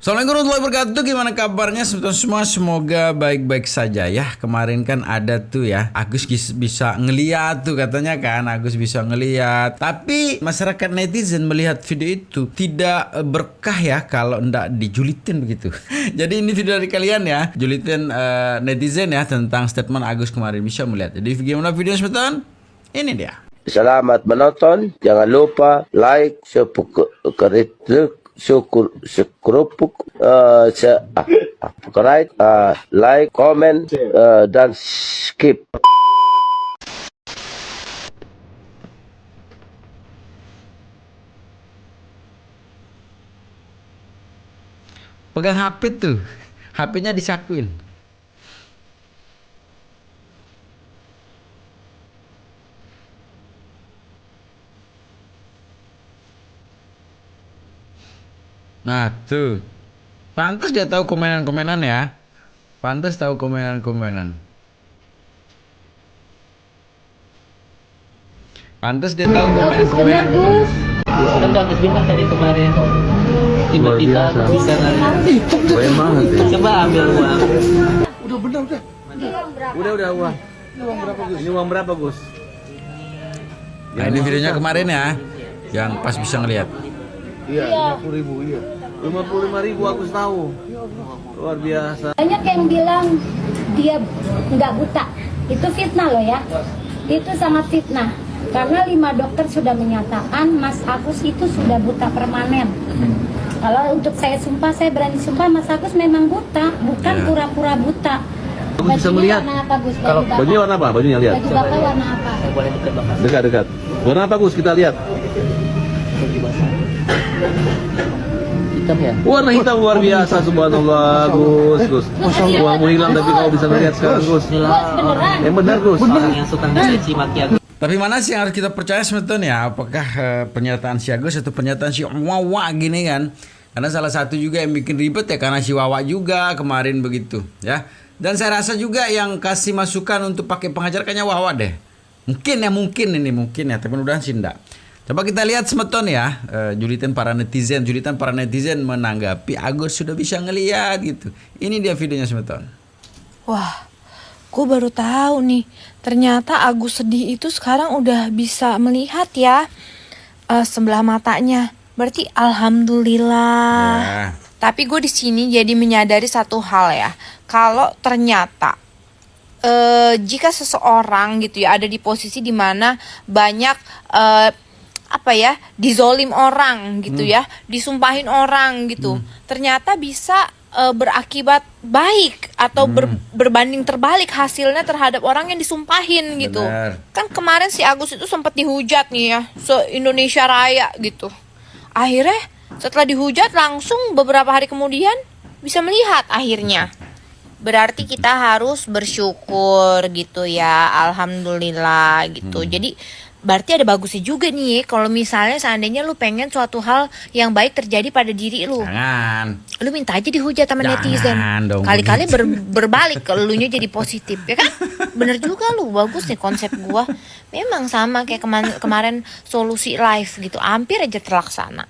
Assalamualaikum warahmatullahi wabarakatuh. Gimana kabarnya semua? Semoga baik-baik saja ya. Kemarin kan ada tuh ya, Agus bisa ngeliat tuh katanya kan, Agus bisa ngeliat. Tapi masyarakat netizen melihat video itu tidak berkah ya kalau ndak dijulitin begitu. Jadi ini video dari kalian ya, julitin netizen ya tentang statement Agus kemarin, bisa melihat. Jadi gimana videonya sebentar? Ini dia. Selamat menonton. Jangan lupa like, subscribe, like, comment, dan skip. Pegang HP tuh, HP-nya disakuin. Nah tuh, pantas dia tahu komenan-komenan ya. Pantas tahu komenan-komenan. Pantas dia tahu komenan-komenan. Kan Agus bilang tadi kemarin tiba-tiba bisa nanya. Coba ambil uang. Udah benar udah. Udah uang. Ini uang berapa Gus? Nah ini videonya kemarin ya, yang pas bisa ngelihat. Iya, 50.000 iya. 55.000 Agus tahu. Luar biasa. Banyak yang bilang dia nggak buta. Itu fitnah loh ya. Itu sangat fitnah. Karena 5 dokter sudah menyatakan Mas Agus itu sudah buta permanen. Kalau untuk saya sumpah, saya berani sumpah Mas Agus memang buta, bukan pura-pura buta. Agus bisa melihat. Warna apa Gus? Bajunya warna apa? Bajunya lihat. Baju bapak warna apa? Boleh dekat Bapak. Dekat. Warna apa Gus? Kita lihat. Baju basah. Hitam ya? Warna hitam luar biasa, subhanallah Gus. Uangmu hilang tapi kau bisa melihat sekarang Gus. Beneran. Yang benar Gus. Orang yang suka ngecaci maki Agus. Tapi mana sih yang harus kita percaya sebetulnya? Apakah pernyataan si Agus atau pernyataan si Wawa gini kan? Karena salah satu juga yang bikin ribet ya karena si Wawa juga kemarin begitu ya. Dan saya rasa juga yang kasih masukan untuk pakai pengacara kayaknya Wawa deh. Mungkin ya, tapi mudah-mudahan sih enggak. Coba kita lihat semeton ya, julitan para netizen menanggapi Agus sudah bisa ngeliat gitu. Ini dia videonya semeton. Wah, gue baru tahu nih, ternyata Agus sedih itu sekarang udah bisa melihat ya sebelah matanya. Berarti alhamdulillah. Ya. Tapi gue di sini jadi menyadari satu hal ya, kalau ternyata jika seseorang gitu ya ada di posisi dimana banyak dizolim orang gitu ya, disumpahin orang gitu, ternyata bisa berakibat baik atau berbanding terbalik hasilnya terhadap orang yang disumpahin gitu. Benar. Kan kemarin si Agus itu sempat dihujat nih ya, se-Indonesia Raya gitu. Akhirnya setelah dihujat langsung beberapa hari kemudian bisa melihat akhirnya. Berarti kita harus bersyukur gitu ya, alhamdulillah gitu. Jadi berarti ada bagusnya juga nih kalau misalnya seandainya lu pengen suatu hal yang baik terjadi pada diri lu. Jangan. Lu minta aja dihujat sama netizen. Dong, Kali-kali berbalik ke elunya jadi positif, ya kan? Bener juga lu, bagus nih konsep gua. Memang sama kayak kemarin solusi live gitu, hampir aja terlaksana.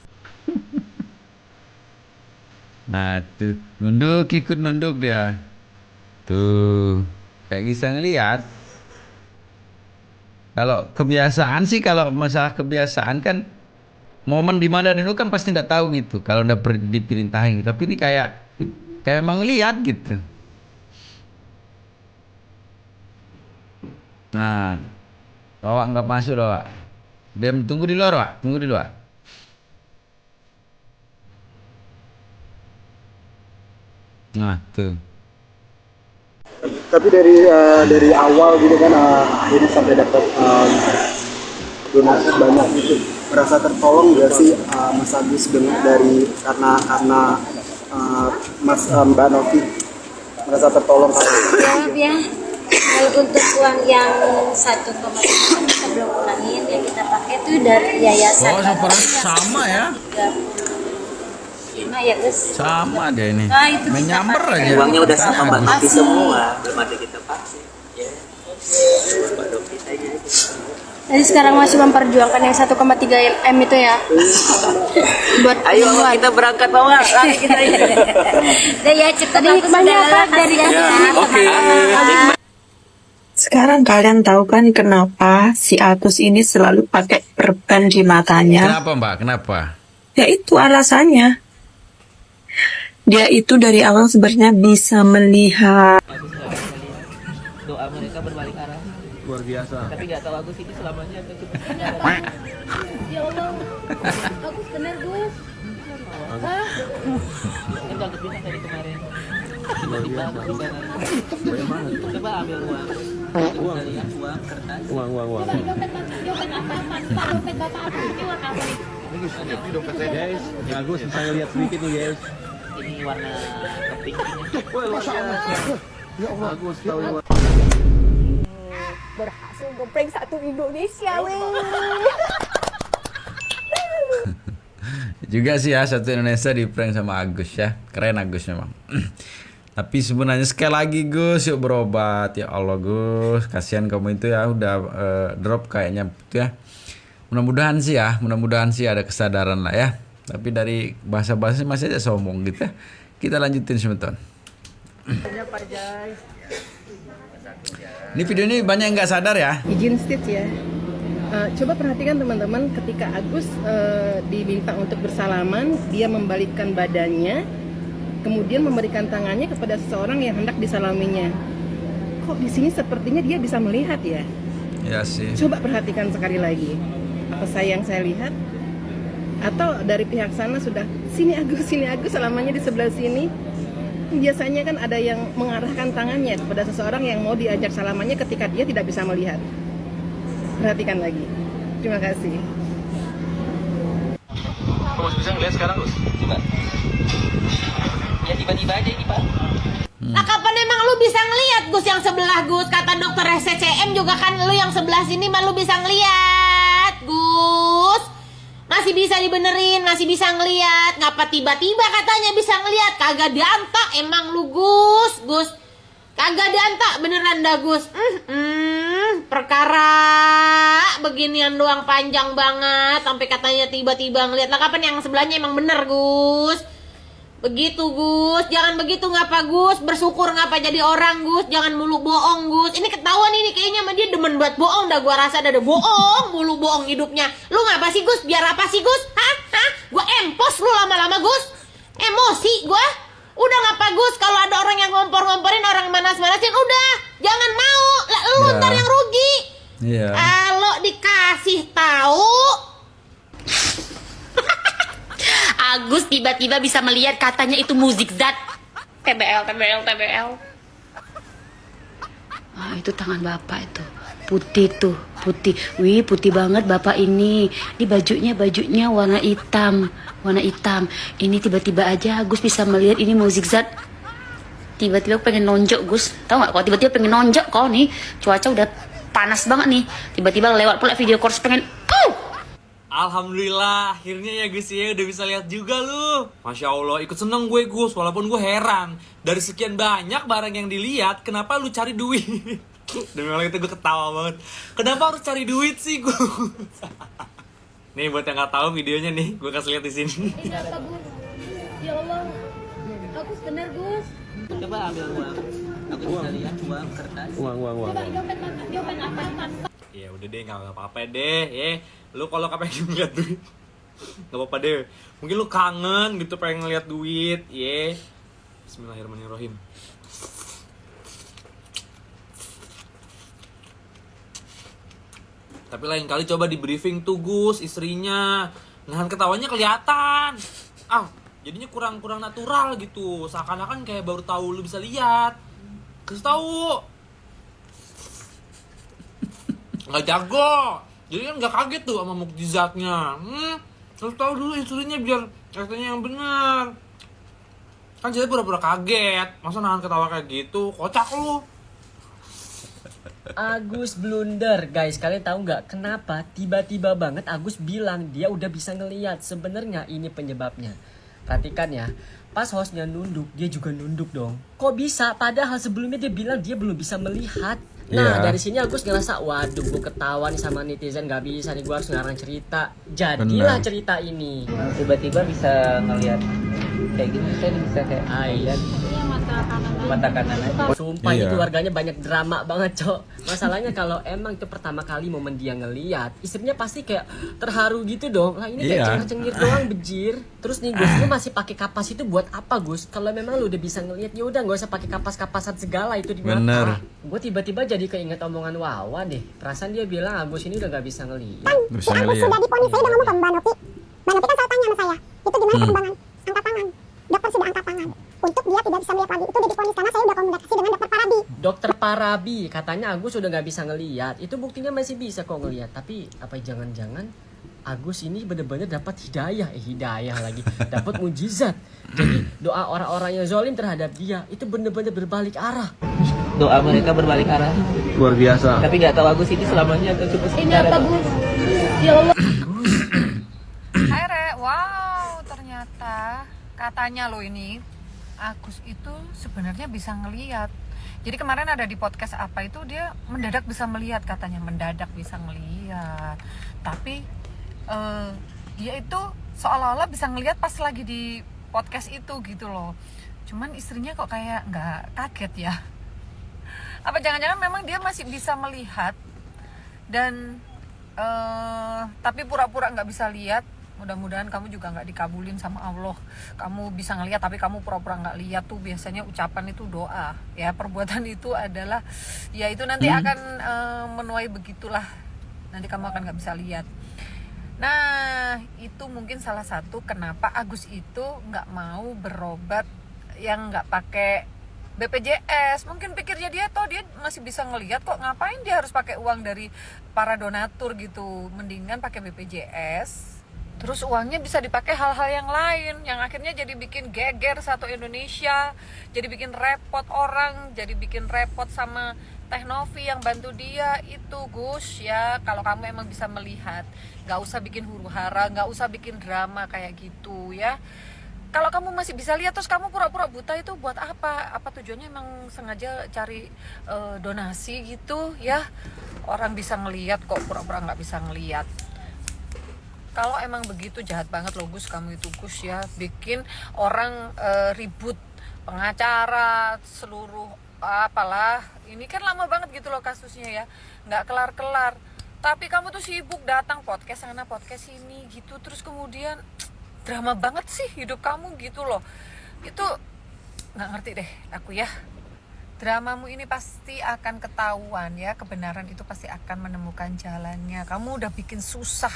Nah tuh, ikut nunduk dia. Tuh, kayak bisa ngeliat. Kalau kebiasaan sih, kalau masalah kebiasaan kan momen di mana itu kan pasti nggak tahu gitu. Kalau udah diperintahin, tapi ini kayak emang lihat gitu. Nah, Wak nggak masuk loh, Wak. Dia tunggu di luar, Wak. Tunggu di luar. Nah, tuh. Tapi dari awal gitu kan ini sampai dapat donasi banyak gitu, merasa tertolong gak sih Mas Agus karena Mbak Novi merasa tertolong? Jawab ya. Kalau untuk uang yang 1,5 kita belum ulangin, yang kita pakai itu dari yayasan. Oh, sama ya. Cuma ya Gus. Sama deh ini. Nah, itu Menyamber aja. Uangnya udah sama Mbak Novi semua, belum ada kita vaksin. Ya. Mbak Novi aja. Jadi sekarang masih memperjuangkan yang 1,3 M itu ya. Buat Ayo kita berangkat bawa lari kita. Ya cukup Tadi hikmahnya apa dari Oke. Sekarang kalian tahu kan kenapa si Agus ini selalu pakai perban di matanya? Kenapa Mbak? Kenapa? Ya itu alasannya. Dia itu dari awal sebenarnya bisa melihat. Doa mereka berbalik arah. Luar biasa. Tapi nggak tahu Agus ini selamanya atau cuma Ya Allah. Agus bener Gus. Kan Agus bilang tadi kemarin. Tiba-tiba Agus bisa coba ambil uang. Uang kertas. Uang. Dompet bapak apa? Coba kamu. Guys, Agus bisa ngeliat sedikit tuh guys. Ini warna kepink. Ya Allah. Agus tahu ya. berhasil gopeng satu Indonesia, weh. Juga sih ya, satu Indonesia di prank sama Agus ya. Keren Agus memang. Tapi sebenarnya sekali lagi Gus, yuk berobat. Ya Allah Gus, kasihan kamu itu ya udah drop kayaknya gitu ya. Mudah-mudahan sih ada kesadaran lah ya. Tapi dari bahasa-bahasa masih aja sombong gitu ya. Kita lanjutin sebentar. Ini video ini banyak yang nggak sadar ya. Izin state ya. Coba perhatikan teman-teman, ketika Agus diminta untuk bersalaman, dia membalikkan badannya, kemudian memberikan tangannya kepada seseorang yang hendak disalaminya. Kok di sini sepertinya dia bisa melihat ya? Ya sih. Coba perhatikan sekali lagi. Apa yang saya lihat? Atau dari pihak sana sudah sini Agus, salamannya di sebelah sini. Biasanya kan ada yang mengarahkan tangannya kepada seseorang yang mau diajak salamannya ketika dia tidak bisa melihat. Perhatikan lagi. Terima kasih. Kok masih bisa ngeliat sekarang Gus? Coba. Ya tiba-tiba aja ini Pak. Nah kapan emang lu bisa ngelihat Gus yang sebelah Gus? Kata dokter SCCM juga kan lu yang sebelah sini mah lu bisa ngelihat Gus. Masih bisa dibenerin, masih bisa ngelihat. Ngapa tiba-tiba katanya bisa ngelihat? Kagak diantak emang lu Gus. Kagak diantak beneran dah Gus. Perkara beginian doang panjang banget sampai katanya tiba-tiba ngelihat. Lah kapan yang sebelahnya emang bener Gus? Begitu Gus, jangan begitu ngapa Gus, bersyukur ngapa jadi orang Gus, jangan mulu bohong Gus. Ini ketahuan ini kayaknya sama dia demen buat bohong, dah gua rasa ada bohong, mulu bohong hidupnya. Lu ngapa sih Gus? Biar apa sih Gus? Hah? Gua empos lu lama-lama Gus. Emosi gua. Udah ngapa Gus kalau ada orang yang ngompor-ngomporin, orang manas-manasin, udah, jangan mau. Lah lu ntar yang rugi. Iya. Kalau dikasih tahu Agus tiba-tiba bisa melihat katanya itu musik zat. TBL. Ah, itu tangan bapak itu. Putih tuh, putih. Wih, putih banget bapak ini. Ini bajunya warna hitam. Ini tiba-tiba aja Agus bisa melihat ini musik zat. Tiba-tiba pengen nonjok Gus. Tahu nggak? Kalau tiba-tiba pengen nonjok kau nih. Cuaca udah panas banget nih. Tiba-tiba lewat pula video call pengen. Alhamdulillah, akhirnya ya Gus ya udah bisa lihat juga lu. Masya Allah, ikut seneng gue Gus, walaupun gue heran. Dari sekian banyak barang yang dilihat, kenapa lu cari duit? Demi Allah itu gue ketawa banget. Kenapa harus cari duit sih Gus? Nih buat yang nggak tahu videonya nih, gue kasih lihat di sini. Ya Allah. Agus bener Gus. Coba ambil uang. Aku bisa lihat uang kertas. Uang. Coba dompet apa? Ya udah deh, nggak apa-apa deh. Lu kalau pengen ngeliat duit, nggak apa-apa deh. Mungkin lu kangen gitu pengen ngeliat duit, Bismillahirrahmanirrahim. Tapi lain kali coba di briefing tuh Gus istrinya, nahan ketawanya kelihatan. Jadinya kurang natural gitu. Seakan-akan kayak baru tahu lu bisa lihat. Kasih tahu. Nggak jago. Jadi kan nggak kaget tuh sama mukjizatnya. Harus tahu dulu istrinya biar katanya yang benar. Kan jadi pura-pura kaget. Masa nahan ketawa kayak gitu? Kocak lu. Agus blunder guys, kalian tahu nggak kenapa tiba-tiba banget Agus bilang dia udah bisa ngelihat. Sebenarnya ini penyebabnya. Perhatikan ya, pas hostnya nunduk dia juga nunduk dong. Kok bisa? Padahal sebelumnya dia bilang dia belum bisa melihat. Nah, Iya. dari sini Agus ngerasa, waduh, gue ketawa nih sama netizen, gak bisa nih, gue harus ngarang cerita. Jadilah Benar. cerita ini. Tiba-tiba bisa ngelihat kayak gini, saya bisa kayak Aiyan. mata kanan aja. Sumpah Iya. itu warganya banyak drama banget, Cok. Masalahnya kalau emang itu pertama kali momen dia ngeliat, istrinya pasti kayak terharu gitu dong. Lah ini kayak Iya. cengir-cengir doang, bejir. Terus nih Gus, lu masih pakai kapas itu buat apa, Gus? Kalau memang lu udah bisa ngeliat, ya udah nggak usah pakai kapas-kapasan segala itu di mata. Bener. Gue tiba-tiba jadi keinget omongan Wawa deh. Perasaan dia bilang Agus ini udah nggak bisa ngeliat. Bisa ngeliat. Sudah diponis, saya udah ngomong ke Mbak Novi. Mbak Novi kan selalu tanya sama saya, itu gimana perkembangan? Angkat tangan. Dokter sudah angkat tangan. Untuk dia tidak bisa melihat lagi. Itu udah diponis karena saya udah komunikasi dengan dokter Parabi. Dokter Parabi katanya Agus udah nggak bisa ngeliat. Itu buktinya masih bisa kok ngeliat. Tapi apa jangan-jangan Agus ini bener-bener dapat hidayah lagi, dapat mujizat. Jadi doa orang-orang yang zalim terhadap dia itu bener-bener berbalik arah. Doa mereka berbalik arah. Luar biasa. Tapi nggak tahu Agus ini selamanya atau cuma Ini apa, Gus? Ya Allah. Hai Re, wow ternyata katanya lo ini Agus itu sebenarnya bisa ngelihat. Jadi kemarin ada di podcast apa itu dia mendadak bisa melihat, katanya mendadak bisa ngelihat. Tapi dia itu seolah-olah bisa ngelihat pas lagi di podcast itu gitu loh. Cuman istrinya kok kayak nggak kaget ya. Apa jangan-jangan memang dia masih bisa melihat dan tapi pura-pura nggak bisa lihat. Mudah-mudahan kamu juga nggak dikabulin sama Allah. Kamu bisa ngelihat tapi kamu pura-pura nggak lihat tuh biasanya ucapan itu doa. Ya perbuatan itu adalah ya itu nanti akan menuai begitulah. Nanti kamu akan nggak bisa lihat. Nah itu mungkin salah satu kenapa Agus itu nggak mau berobat yang nggak pakai BPJS. Mungkin pikirnya dia masih bisa ngelihat kok, ngapain dia harus pakai uang dari para donatur gitu. Mendingan pakai BPJS. Terus uangnya bisa dipakai hal-hal yang lain yang akhirnya jadi bikin geger satu Indonesia, jadi bikin repot orang, jadi bikin repot sama Teh Novi yang bantu dia itu Gus ya. Kalau kamu emang bisa melihat, nggak usah bikin huru-hara, nggak usah bikin drama kayak gitu ya. Kalau kamu masih bisa lihat terus kamu pura-pura buta itu buat apa? Apa tujuannya emang sengaja cari donasi gitu ya? Orang bisa ngelihat kok pura-pura nggak bisa ngelihat. Kalau emang begitu jahat banget loh Gus, kamu itu Gus ya, bikin orang ribut, pengacara, seluruh apalah. Ini kan lama banget gitu loh kasusnya ya, nggak kelar-kelar. Tapi kamu tuh sibuk datang podcast sana podcast sini gitu, terus kemudian drama banget sih hidup kamu gitu loh. Itu nggak ngerti deh aku ya. Dramamu ini pasti akan ketahuan ya, kebenaran itu pasti akan menemukan jalannya. Kamu udah bikin susah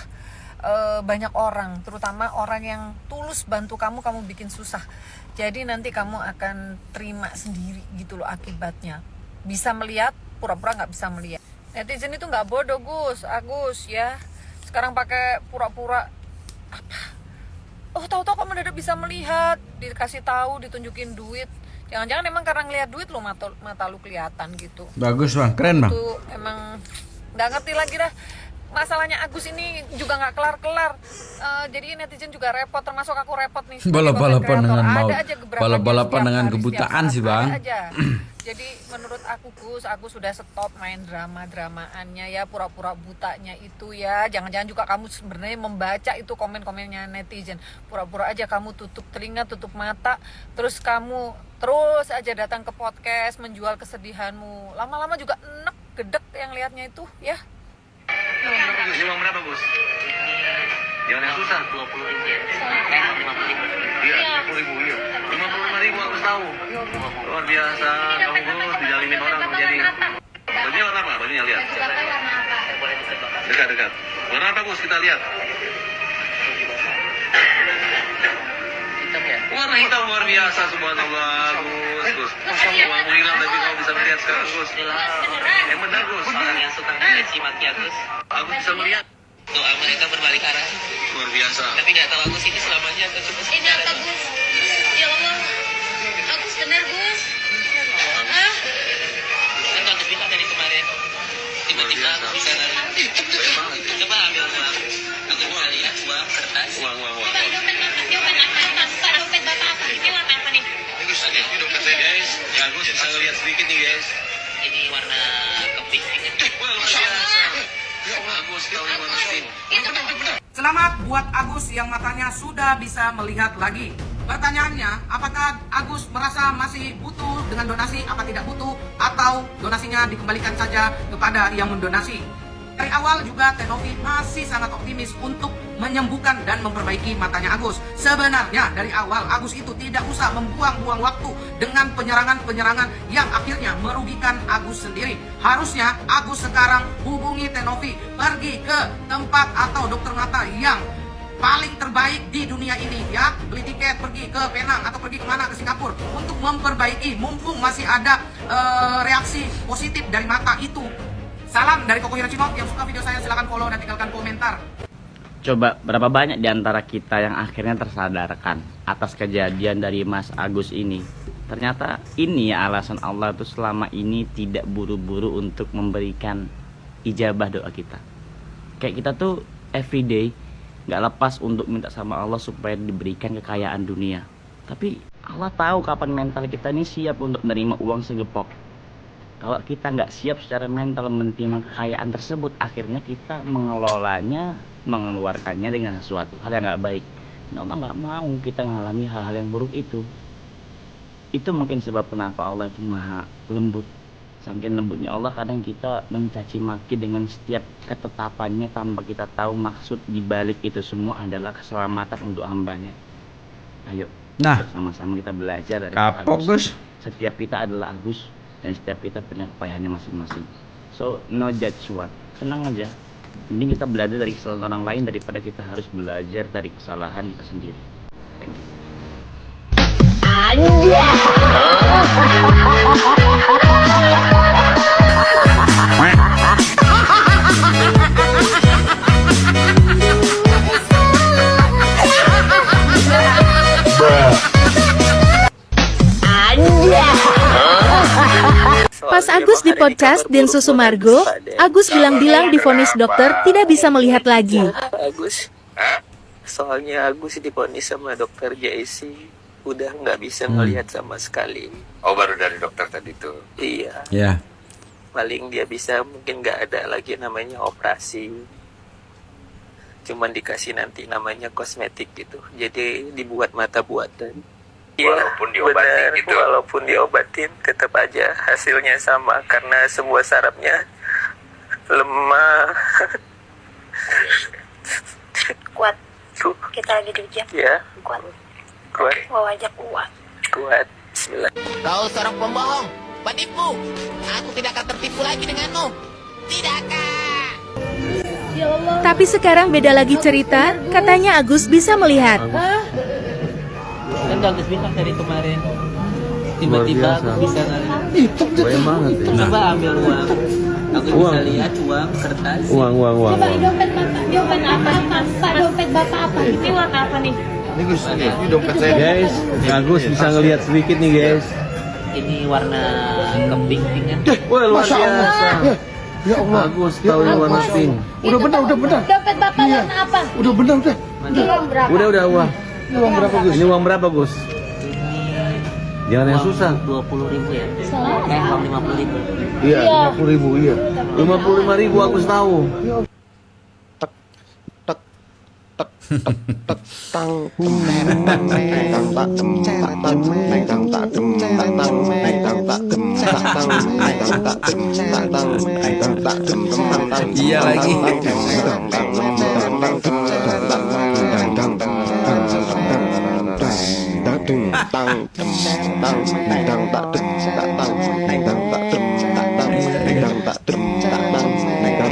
banyak orang, terutama orang yang tulus bantu kamu bikin susah. Jadi nanti kamu akan terima sendiri gitu loh akibatnya. Bisa melihat, pura-pura nggak bisa melihat. Netizen itu nggak bodoh Agus ya. Sekarang pakai pura-pura apa? Oh tahu-tahu kok mendadak bisa melihat, dikasih tahu, ditunjukin duit. Jangan-jangan emang karena ngelihat duit lo mata lu kelihatan gitu. Bagus bang, keren bang. Itu emang nggak ngerti lagi dah. Masalahnya Agus ini juga nggak kelar-kelar. Jadi netizen juga repot, termasuk aku repot nih. Balap-balapan dengan mau, Ada aja gebrakannya balap-balapan setiap dengan hari, kebutaan setiap sih saat, bang. ada aja. Jadi menurut aku aku sudah stop main drama-dramaannya ya, pura-pura butanya itu ya. Jangan-jangan juga kamu sebenarnya membaca itu komen-komennya netizen. Pura-pura aja kamu tutup telinga, tutup mata, terus kamu terus aja datang ke podcast menjual kesedihanmu. Lama-lama juga enek gedek yang liatnya itu ya. Uang berapa Gus? Jangan yang susah. 20.000 ya. 50.000. Iya, 50.000 ya. 55.000 Agus tahu. Luar biasa, kamu Gus dijalinin orang jadi. Bajunya warna apa? Bajunya lihat. Dekat. Warna apa Gus? Kita lihat. Hitam ya. Warna hitam luar biasa, subhanallah Gus. Uangmu hilang tapi kamu bisa melihat sekarang Gus. Yang benar Gus. Orang yang suka mencaci maki Agus. Agus bisa melihat. Doa mereka berbalik arah. Luar biasa. Tapi nggak tahu Agus ini selamanya atau cuma Ini apa, Gus? Ya Allah. Agus benar, Gus. Hah? Kan kalau bilang dari kemarin tiba-tiba Agus bisa lari. Coba ambil uang. Aku bisa lihat uang kertas. Uang. Pak, dompet apa? Pak, dompet Bapak apa? Ini warna apa nih? Ini Gus, ini dompet saya guys. Ya Gus bisa lihat sedikit nih guys. Ini warna kepink pink. Agus tahu yang warna pink. Selamat buat Agus yang matanya sudah bisa melihat lagi. Pertanyaannya, apakah Agus merasa masih butuh dengan donasi, apa tidak butuh, atau donasinya dikembalikan saja kepada yang mendonasi? Dari awal juga Tenovi masih sangat optimis untuk menyembuhkan dan memperbaiki matanya Agus. Sebenarnya dari awal Agus itu tidak usah membuang-buang waktu dengan penyerangan-penyerangan yang akhirnya merugikan Agus sendiri. Harusnya Agus sekarang hubungi Tenovi, pergi ke tempat atau dokter mata yang paling terbaik di dunia ini ya. Beli tiket pergi ke Penang atau pergi kemana, ke Singapura untuk memperbaiki mumpung masih ada reaksi positif dari mata itu. Salam dari Koko Hiroshima. Yang suka video saya silahkan follow dan tinggalkan komentar. Coba berapa banyak di antara kita yang akhirnya tersadarkan atas kejadian dari Mas Agus ini. Ternyata ini ya alasan Allah tuh selama ini tidak buru-buru untuk memberikan ijabah doa kita. Kayak kita tuh everyday gak lepas untuk minta sama Allah supaya diberikan kekayaan dunia. Tapi Allah tahu kapan mental kita ini siap untuk menerima uang segepok. Kalau kita nggak siap secara mental menerima kekayaan tersebut, akhirnya kita mengelolanya, mengeluarkannya dengan sesuatu hal yang nggak baik. Nah, Allah nggak mau kita mengalami hal-hal yang buruk itu. Itu mungkin sebab kenapa Allah itu maha lembut. Saking lembutnya Allah, kadang kita mencaci maki dengan setiap ketetapannya tanpa kita tahu maksud dibalik itu semua adalah keselamatan untuk hambanya. Ayo, sama-sama kita belajar dari Agus. Setiap kita adalah Agus. Dan setiap kita punya kepayahannya masing-masing. So, no judge what. Tenang aja. Mending kita belajar dari kesalahan orang lain daripada kita harus belajar dari kesalahan kita sendiri. Thank Pas Agus di podcast Densu Sumargo, Agus bilang-bilang divonis dokter tidak bisa melihat lagi. Agus, soalnya Agus divonis sama dokter JC udah nggak bisa melihat sama sekali. Oh, baru dari dokter tadi tuh. Iya. Ya. Paling dia bisa mungkin nggak ada lagi namanya operasi. Cuman dikasih nanti namanya kosmetik gitu. Jadi dibuat mata buatan. Walaupun diobatin gitu. Walaupun diobatin tetap aja hasilnya sama karena semua sarafnya lemah. Kuat. Kita lagi diujian. Ya. Kuat. Kuat. Wajah kuat. Kuat. Bismillah. Kau seorang pembohong, penipu. Aku tidak akan tertipu lagi denganmu. Tidakkah? Tapi sekarang beda lagi cerita, katanya Agus bisa melihat. Kan Agus bilang dari kemarin tiba-tiba aku bisa ngeliat. Coba ambil uang. Aku bisa lihat uang kertas. Uang. Coba dompet bapak, dompet apa? Pak, dompet bapak apa? Ini warna apa nih? Ini Gus, ini dompet saya. Guys, Agus bisa ngelihat sedikit nih guys. Ini warna kepink kan? Wah, luar biasa. Ya Allah, Agus tahu yang warna pink. Udah benar. Dompet bapak warna apa? Udah benar. Uang berapa? Udah uang. Ini uang berapa Gus? Ini uang berapa Gus? Jangan yang susah. 20.000 ya? Uang 50.000. Iya, 50.000 iya. 55.000 Agus tahu. Iya lagi.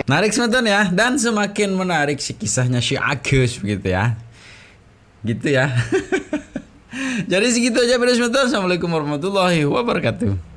Menarik semeton ya, dan semakin menarik si kisahnya si Agus begitu ya. Gitu ya. Jadi segitu aja video semeton. Assalamualaikum warahmatullahi wabarakatuh.